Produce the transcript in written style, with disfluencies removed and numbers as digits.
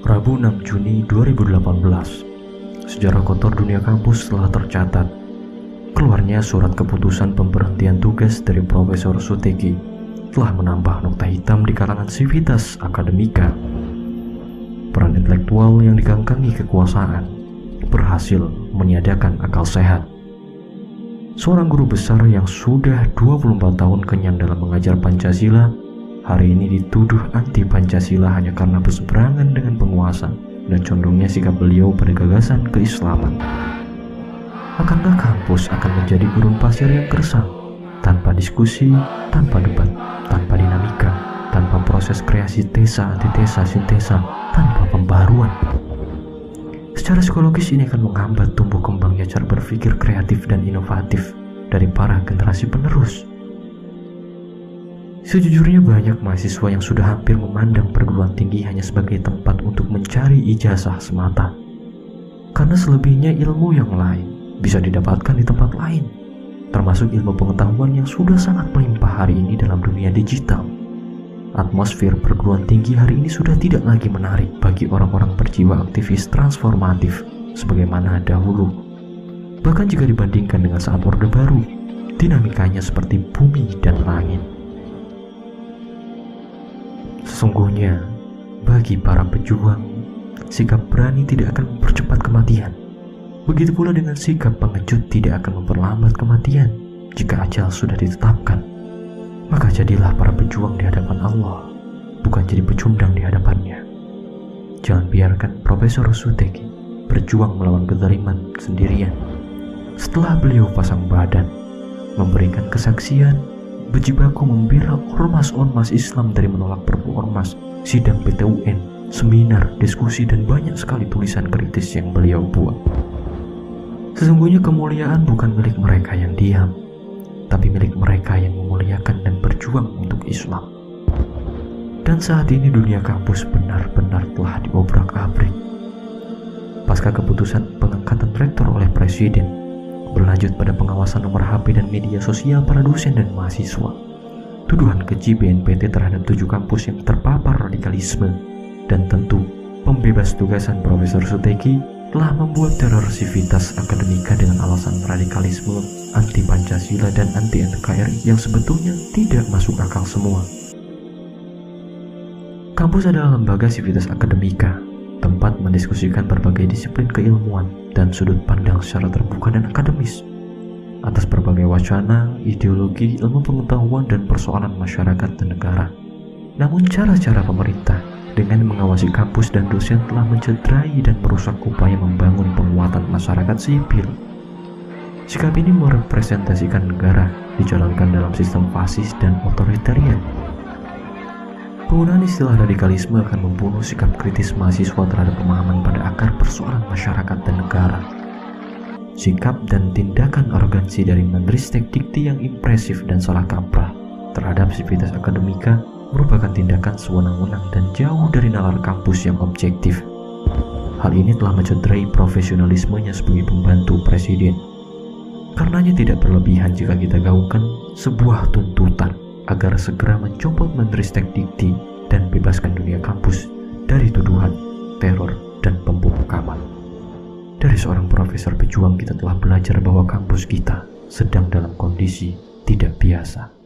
Rabu 6 Juni 2018, sejarah kotor dunia kampus telah tercatat. Keluarnya surat keputusan pemberhentian tugas dari Profesor Suteki telah menambah nokta hitam di kalangan sivitas akademika. Peran intelektual yang digangkangi kekuasaan berhasil meniadakan akal sehat. Seorang guru besar yang sudah 24 tahun kenyang dalam mengajar Pancasila, hari ini dituduh anti Pancasila hanya karena berseberangan dengan penguasa dan condongnya sikap beliau pada gagasan keislaman. Akankah kampus akan menjadi gurun pasir yang gersang, tanpa diskusi, tanpa debat, tanpa dinamika, tanpa proses kreasi tesa, antitesa, sintesa, tanpa pembaruan? Secara psikologis ini akan menghambat tumbuh kembangnya cara berpikir kreatif dan inovatif dari para generasi penerus. Sejujurnya banyak mahasiswa yang sudah hampir memandang perguruan tinggi hanya sebagai tempat untuk mencari ijazah semata. Karena selebihnya ilmu yang lain bisa didapatkan di tempat lain, termasuk ilmu pengetahuan yang sudah sangat melimpah hari ini dalam dunia digital. Atmosfer perguruan tinggi hari ini sudah tidak lagi menarik bagi orang-orang berjiwa aktivis transformatif sebagaimana dahulu. Bahkan jika dibandingkan dengan saat Orde Baru, dinamikanya seperti bumi dan langit. Sesungguhnya, bagi para pejuang, sikap berani tidak akan mempercepat kematian. Begitu pula dengan sikap pengecut tidak akan memperlambat kematian jika ajal sudah ditetapkan. Maka jadilah para pejuang di hadapan Allah, bukan jadi pecundang di hadapannya. Jangan biarkan Profesor Suteki berjuang melawan kezaliman sendirian. Setelah beliau pasang badan, memberikan kesaksian, berjibaku membela ormas-ormas Islam dari menolak perpu ormas, sidang PT UN, seminar, diskusi, dan banyak sekali tulisan kritis yang beliau buat. Sesungguhnya kemuliaan bukan milik mereka yang diam, tapi milik mereka yang memuliakan dan berjuang untuk Islam. Dan saat ini dunia kampus benar-benar telah diobrak-abrik. Pasca keputusan pengangkatan rektor oleh Presiden, berlanjut pada pengawasan nomor HP dan media sosial para dosen dan mahasiswa, tuduhan keji BNPT terhadap 7 kampus yang terpapar radikalisme, dan tentu pembebas tugasan Profesor Suteki telah membuat teror sivitas akademika dengan alasan radikalisme, anti Pancasila, dan anti NKRI yang sebetulnya tidak masuk akal semua. Kampus adalah lembaga sivitas akademika, tempat mendiskusikan berbagai disiplin keilmuan dan sudut pandang secara terbuka dan akademis atas berbagai wacana, ideologi, ilmu pengetahuan, dan persoalan masyarakat dan negara. Namun cara-cara pemerintah dengan mengawasi kampus dan dosen telah mencederai dan merusak upaya membangun penguatan masyarakat sipil. Sikap ini merepresentasikan negara dijalankan dalam sistem fasis dan otoritarian. Penggunaan istilah radikalisme akan membunuh sikap kritis mahasiswa terhadap pemahaman pada akar persoalan masyarakat dan negara. Sikap dan tindakan arogansi dari Menristek Dikti yang impresif dan salah kaprah terhadap sivitas akademika merupakan tindakan sewenang-wenang dan jauh dari nalar kampus yang objektif. Hal ini telah mencederai profesionalismenya sebagai pembantu presiden. Karenanya tidak berlebihan jika kita gaungkan sebuah tuntutan agar segera mencopot Menristek Dikti dan bebaskan dunia kampus dari tuduhan, teror, dan pembunuhan. Dari seorang profesor pejuang kita telah belajar bahwa kampus kita sedang dalam kondisi tidak biasa.